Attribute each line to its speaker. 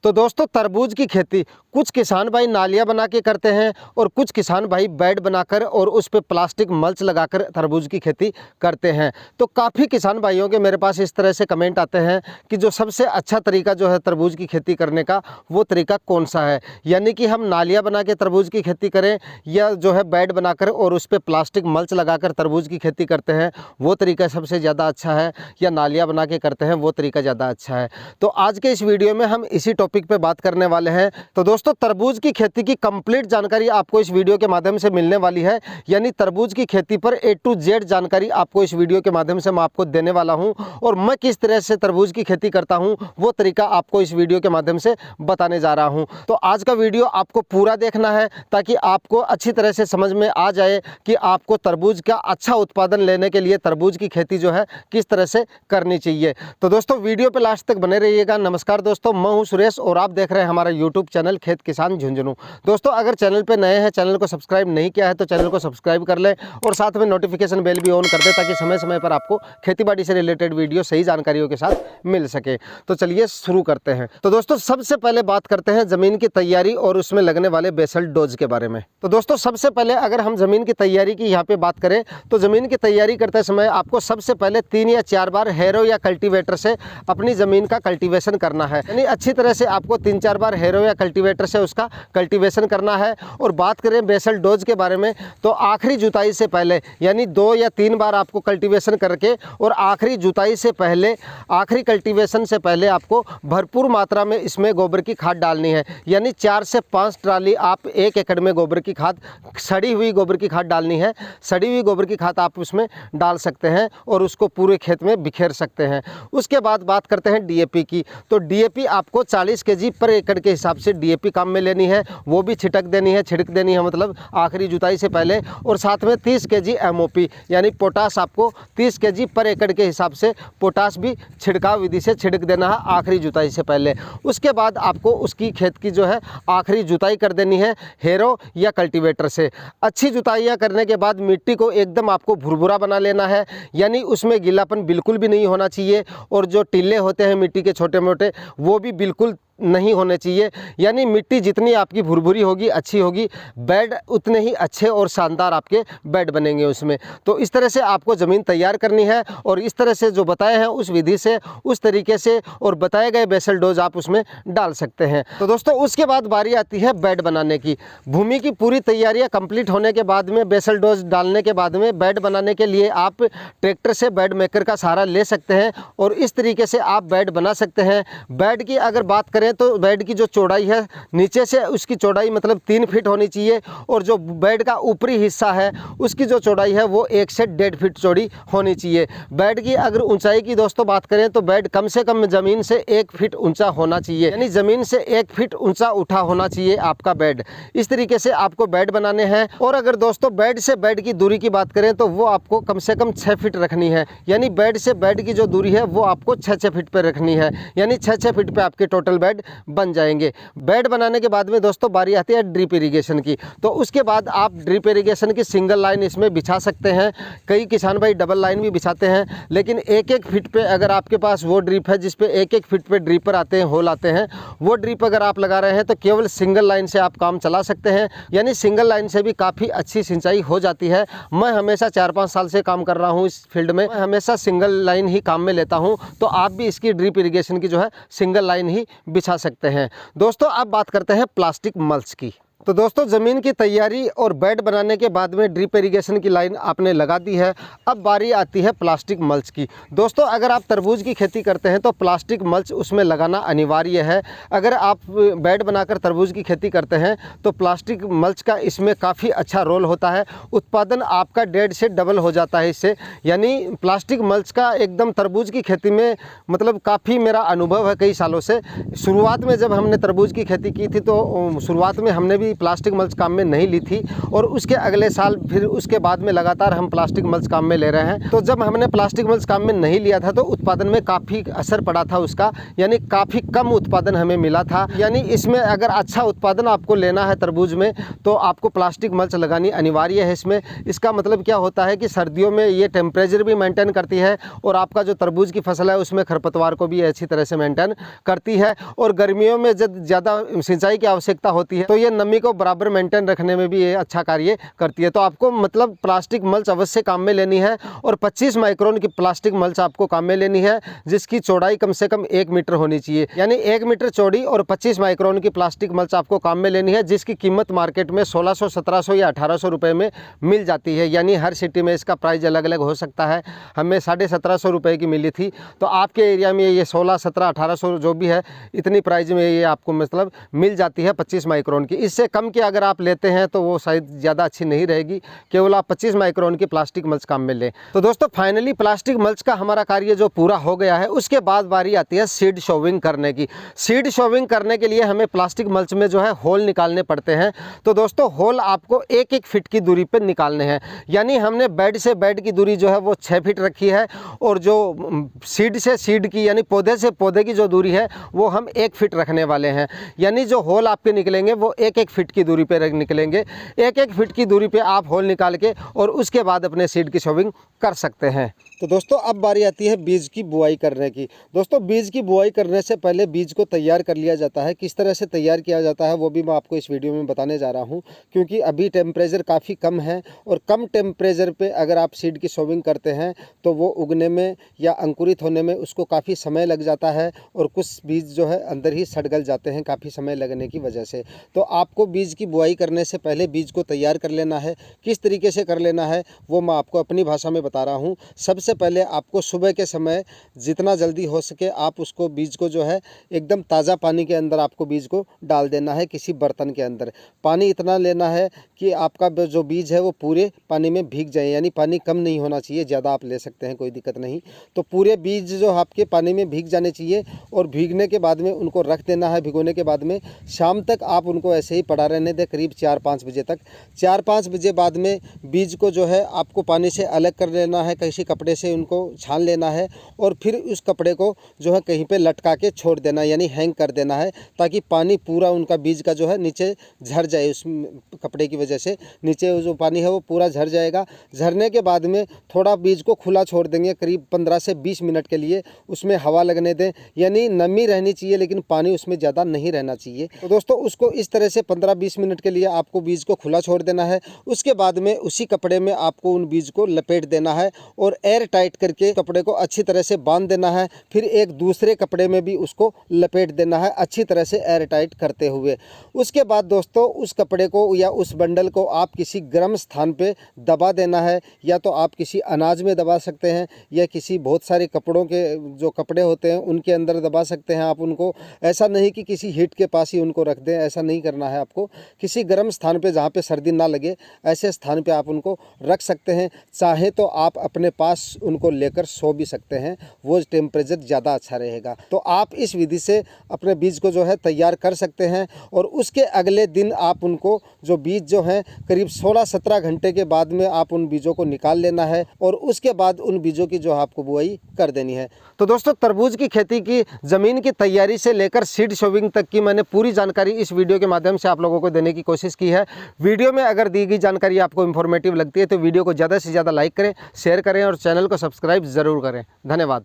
Speaker 1: तो दोस्तों तरबूज की खेती कुछ किसान भाई नालियाँ बना के करते हैं और कुछ किसान भाई बेड बनाकर और उस पे प्लास्टिक मल्च लगाकर तरबूज की खेती करते हैं। तो काफ़ी किसान भाइयों के मेरे पास इस तरह से कमेंट आते हैं कि जो सबसे अच्छा तरीका जो है तरबूज की खेती करने का वो तरीका कौन सा है, यानी कि हम नालियाँ बना के तरबूज की खेती करें या जो है बेड बनाकर और उस पर प्लास्टिक मल्च लगाकर तरबूज की खेती करते हैं वो तरीका सबसे ज़्यादा अच्छा है, या नालियाँ बना के करते हैं वो तरीका ज़्यादा अच्छा है। तो आज के इस वीडियो में हम इसी टॉपिक पे बात करने वाले हैं। तो दोस्तों तरबूज की खेती की कंप्लीट जानकारी आपको इस वीडियो के माध्यम से मिलने वाली है, यानी तरबूज की खेती पर A to Z जानकारी आपको इस वीडियो के माध्यम से मैं आपको देने वाला हूं, और मैं किस तरह से तरबूज की खेती करता हूं वो तरीका आपको इस वीडियो के माध्यम से बताने जा रहा हूं। तो आज का वीडियो आपको पूरा देखना है ताकि आपको अच्छी तरह से समझ में आ जाए कि आपको तरबूज का अच्छा उत्पादन लेने के लिए तरबूज की खेती जो है किस तरह से करनी चाहिए। तो दोस्तों वीडियो पे लास्ट तक बने रहिएगा। नमस्कार दोस्तों, मैं हूं सुरेश और आप देख रहे हैं हमारा यूट्यूब चैनल खेत किसान झुंझुनू। दोस्तों अगर चैनल पे नए हैं, चैनल को सब्सक्राइब नहीं किया है तो चैनल को सब्सक्राइब कर लें और साथ में नोटिफिकेशन बेल भी ऑन कर दें ताकि समय समय पर आपको खेतीबाड़ी से रिलेटेड वीडियो सही जानकारियों के साथ मिल सके। तो चलिए शुरू करते हैं। तो दोस्तों सबसे पहले बात करते हैं ज़मीन की तैयारी और उसमें लगने वाले बेसल डोज के बारे में। तो दोस्तों सबसे पहले अगर हम ज़मीन की तैयारी की यहाँ पे बात करें तो ज़मीन की तैयारी करते समय आपको सबसे पहले 3 या 4 बार हैरो या कल्टीवेटर से अपनी ज़मीन का कल्टीवेशन करना है, यानी अच्छी तरह से आपको 3-4 बार हैरो या कल्टीवेटर से उसका कल्टीवेशन करना है। और बात करें बेसल डोज के बारे में तो आखिरी जुताई से पहले यानी 2 या 3 बार आपको कल्टीवेशन करके और आखिरी जुताई से पहले, आखिरी कल्टीवेशन से पहले आपको भरपूर मात्रा में इसमें गोबर की खाद डालनी है, यानी 4 से 5 ट्राली आप 1 एकड़ में गोबर की खाद, सड़ी हुई गोबर की खाद डालनी है। सड़ी हुई गोबर की खाद आप उसमें डाल सकते हैं और उसको पूरे खेत में बिखेर सकते हैं। उसके बाद बात करते हैं डीएपी की। तो डीएपी आपको 40 केजी पर एकड़ के हिसाब से डीएपी काम में लेनी है, वो भी छिड़क देनी है मतलब आखिरी जुताई से पहले। और साथ में 30 केजी एमओपी यानी पोटास आपको 30 केजी पर एकड़ के हिसाब से पोटास भी छिड़काव विधि से छिड़क देना है आखिरी जुताई से पहले। उसके बाद आपको उसकी खेत की जो है आखिरी जुताई कर देनी है हैरो या कल्टीवेटर से। अच्छी जुताइयाँ करने के बाद मिट्टी को एकदम आपको भुरभुरा बना लेना है, यानी उसमें गीलापन बिल्कुल भी नहीं होना चाहिए और जो टिल्ले होते हैं मिट्टी के छोटे मोटे वो भी बिल्कुल नहीं होने चाहिए। यानी मिट्टी जितनी आपकी भुरभुरी होगी, अच्छी होगी, बेड उतने ही अच्छे और शानदार आपके बेड बनेंगे उसमें। तो इस तरह से आपको ज़मीन तैयार करनी है और इस तरह से जो बताए हैं उस विधि से, उस तरीके से और बताए गए बेसल डोज आप उसमें डाल सकते हैं। तो दोस्तों उसके बाद बारी आती है बेड बनाने की। भूमि की पूरी तैयारियाँ कंप्लीट होने के बाद में, बेसल डोज डालने के बाद में बेड बनाने के लिए आप ट्रैक्टर से बेड मेकर का सहारा ले सकते हैं और इस तरीके से आप बेड बना सकते हैं। बेड की अगर बात करें तो बेड की जो चौड़ाई है नीचे से उसकी चौड़ाई मतलब 3 फीट होनी चाहिए और जो बेड का ऊपरी हिस्सा है उसकी जो चौड़ाई है वो 1 से 1.5 फीट चौड़ी होनी चाहिए। बेड की अगर ऊंचाई की दोस्तों बात करें तो बेड कम से कम ज़मीन से 1 फीट ऊंचा होना चाहिए, यानी ज़मीन से 1 फीट ऊंचा उठा होना चाहिए आपका बेड। इस तरीके से आपको बेड बनाने हैं। और अगर दोस्तों बेड से बेड की दूरी की बात करें तो वो आपको कम से कम 6 फीट रखनी है, यानी बेड से बेड की जो दूरी है वो आपको 6-6 फीट पर रखनी है, यानी 6-6 फीट पे आपके टोटल बेड बन जाएंगे। बेड बनाने के बाद में दोस्तों बारी आती है ड्रिप इरिगेशन की। तो उसके बाद आप ड्रिप इरिगेशन की सिंगल लाइन इसमें बिछा सकते हैं। कई किसान भाई डबल लाइन भी बिछाते हैं, लेकिन 1-1 फीट पे अगर आपके पास वो ड्रिप है जिसपे 1-1 फीट पे ड्रिपर आते हैं, होल आते हैं, वो ड्रिप अगर आप लगा रहे हैं तो केवल सिंगल लाइन से आप काम चला सकते हैं, यानी सिंगल लाइन से भी काफ़ी अच्छी सिंचाई हो जाती है। मैं हमेशा 4-5 साल से काम कर रहा हूँ इस फील्ड में, मैं हमेशा सिंगल लाइन ही काम में लेता हूँ। तो आप भी इसकी ड्रिप इरिगेशन की जो है सिंगल लाइन ही बिछा सकते हैं। दोस्तों अब बात करते हैं प्लास्टिक मल्च की। तो दोस्तों ज़मीन की तैयारी और बेड बनाने के बाद में ड्रिप इरिगेशन की लाइन आपने लगा दी है। अब बारी आती है प्लास्टिक मल्च की। दोस्तों अगर आप तरबूज की खेती करते हैं तो प्लास्टिक मल्च उसमें लगाना अनिवार्य है। अगर आप बेड बनाकर तरबूज की खेती करते हैं तो प्लास्टिक मल्च का इसमें काफ़ी अच्छा रोल होता है। उत्पादन आपका 1.5 से डबल हो जाता है इससे, यानी प्लास्टिक मल्च का एकदम तरबूज की खेती में मतलब काफ़ी मेरा अनुभव है कई सालों से। शुरुआत में जब हमने तरबूज की खेती की थी तो शुरुआत में हमने भी कभी प्लास्टिक मल्च काम में नहीं ली थी और उसके अगले साल फिर उसके बाद में लगातार हम प्लास्टिक मल्च काम में ले रहे हैं। तो जब हमने प्लास्टिक मल्च काम में नहीं लिया था तो उत्पादन में काफ़ी असर पड़ा था उसका, यानी काफ़ी कम उत्पादन हमें मिला था। यानी इसमें अगर अच्छा उत्पादन आपको लेना है तरबूज में तो आपको प्लास्टिक मल्च लगानी अनिवार्य है इसमें। इसका मतलब क्या होता है कि सर्दियों में ये टेम्परेचर भी मेंटेन करती है और आपका जो तरबूज की फसल है उसमें खरपतवार को भी अच्छी तरह से मेंटेन करती है। और गर्मियों में जब ज़्यादा सिंचाई की आवश्यकता होती है तो ये नमी को बराबर मेंटेन रखने में भी ये अच्छा कार्य करती है। तो आपको मतलब प्लास्टिक मल्च अवश्य काम में लेनी है और 25 माइक्रोन की प्लास्टिक मल्च आपको काम में लेनी है, जिसकी चौड़ाई कम से कम 1 मीटर होनी चाहिए। यानी 1 मीटर चौड़ी और 25 माइक्रोन की प्लास्टिक मल्च आपको काम में लेनी है, जिसकी कीमत मार्केट में 1600, 1700 या 1800 रुपये में मिल जाती है। यानी हर सिटी में इसका प्राइस अलग अलग हो सकता है। हमें 1750 रुपये की मिली थी, तो आपके एरिया में ये 16, 17, 1800 जो भी है इतनी प्राइस में ये आपको मतलब मिल जाती है 25 माइक्रोन की। इससे कम की अगर आप लेते हैं तो वो शायद ज़्यादा अच्छी नहीं रहेगी, केवल आप 25 माइक्रोन की प्लास्टिक मल्च काम में लें। तो दोस्तों फाइनली प्लास्टिक मल्च का हमारा कार्य जो पूरा हो गया है, उसके बाद बारी आती है सीड शोविंग करने की। सीड शोविंग करने के लिए हमें प्लास्टिक मल्च में जो है होल निकालने पड़ते हैं। तो दोस्तों होल आपको 1-1 फीट की दूरी पर निकालने हैं। यानी हमने बेड से बेड की दूरी जो है वो 6 फीट रखी है और जो सीड से सीड की यानी पौधे से पौधे की जो दूरी है वो हम 1 फीट रखने वाले हैं। यानी जो होल आपके निकलेंगे वो 1-1 फीट की दूरी पर निकलेंगे। 1-1 फीट की दूरी पे आप होल निकाल के और उसके बाद अपने सीड की शोविंग कर सकते हैं। तो दोस्तों अब बारी आती है बीज की बुआई करने की। दोस्तों बीज की बुआई करने से पहले बीज को तैयार कर लिया जाता है। किस तरह से तैयार किया जाता है वो भी मैं आपको इस वीडियो में बताने जा रहा हूं, क्योंकि अभी टेम्परेचर काफ़ी कम है और कम टेम्परेचर पे अगर आप सीड की शोविंग करते हैं तो वो उगने में या अंकुरित होने में उसको काफ़ी समय लग जाता है और कुछ बीज जो है अंदर ही सड़ गल जाते हैं काफ़ी समय लगने की वजह से। तो आपको बीज की बुआई करने से पहले बीज को तैयार कर लेना है। किस तरीके से कर लेना है वो मैं आपको अपनी भाषा में बता रहा हूँ। सबसे पहले आपको सुबह के समय जितना जल्दी हो सके आप उसको बीज को जो है एकदम ताज़ा पानी के अंदर आपको बीज को डाल देना है। किसी बर्तन के अंदर पानी इतना लेना है कि आपका जो बीज है वो पूरे पानी में भीग जाए, यानी पानी कम नहीं होना चाहिए, ज़्यादा आप ले सकते हैं कोई दिक्कत नहीं। तो पूरे बीज जो आपके पानी में भीग जाने चाहिए और भीगने के बाद में उनको रख देना है। भिगोने के बाद में शाम तक आप उनको ऐसे ही पड़ा रहने दें, करीब 4-5 बजे तक। 4-5 बजे बाद में बीज को जो है आपको पानी से अलग कर लेना है, किसी कपड़े से उनको छान लेना है और फिर उस कपड़े को जो है कहीं पे लटका के छोड़ देना, यानी हैंग कर देना है, ताकि पानी पूरा उनका बीज का जो है नीचे झर जाए। उस कपड़े की वजह से नीचे जो पानी है वो पूरा झर जाएगा। झरने के बाद में थोड़ा बीज को खुला छोड़ देंगे, करीब 15 से 20 मिनट के लिए उसमें हवा लगने दें, यानी नमी रहनी चाहिए लेकिन पानी उसमें ज़्यादा नहीं रहना चाहिए। तो दोस्तों उसको इस तरह से 15-20 मिनट के लिए आपको बीज को खुला छोड़ देना है। उसके बाद में उसी कपड़े में आपको उन बीज को लपेट देना है और एयर टाइट करके कपड़े को अच्छी तरह से बांध देना है। फिर एक दूसरे कपड़े में भी उसको लपेट देना है अच्छी तरह से एयर टाइट करते हुए। उसके बाद दोस्तों उस कपड़े को या उस बंडल को आप किसी गर्म स्थान पे दबा देना है, या तो आप किसी अनाज में दबा सकते हैं या किसी बहुत सारे कपड़ों के जो कपड़े होते हैं उनके अंदर दबा सकते हैं आप उनको। ऐसा नहीं कि किसी हीट के पास ही उनको रख दें, ऐसा नहीं करना है आपको। किसी गर्म स्थान पे जहाँ पे सर्दी ना लगे ऐसे स्थान पे आप उनको रख सकते हैं। चाहे तो आप अपने पास उनको लेकर सो भी सकते हैं, वो टेम्परेचर ज़्यादा अच्छा रहेगा। तो आप इस विधि से अपने बीज को जो है तैयार कर सकते हैं और उसके अगले दिन आप उनको जो बीज जो हैं करीब 16-17 घंटे के बाद में आप उन बीजों को निकाल लेना है और उसके बाद उन बीजों की जो आपको बुआई कर देनी है। तो दोस्तों तरबूज की खेती की ज़मीन की तैयारी से लेकर सीड शोविंग तक की मैंने पूरी जानकारी इस वीडियो के माध्यम से आप लोगों को देने की कोशिश की है। वीडियो में अगर दी गई जानकारी आपको इन्फॉर्मेटिव लगती है तो वीडियो को ज़्यादा से ज़्यादा लाइक करें, शेयर करें और चैनल को सब्सक्राइब ज़रूर करें। धन्यवाद।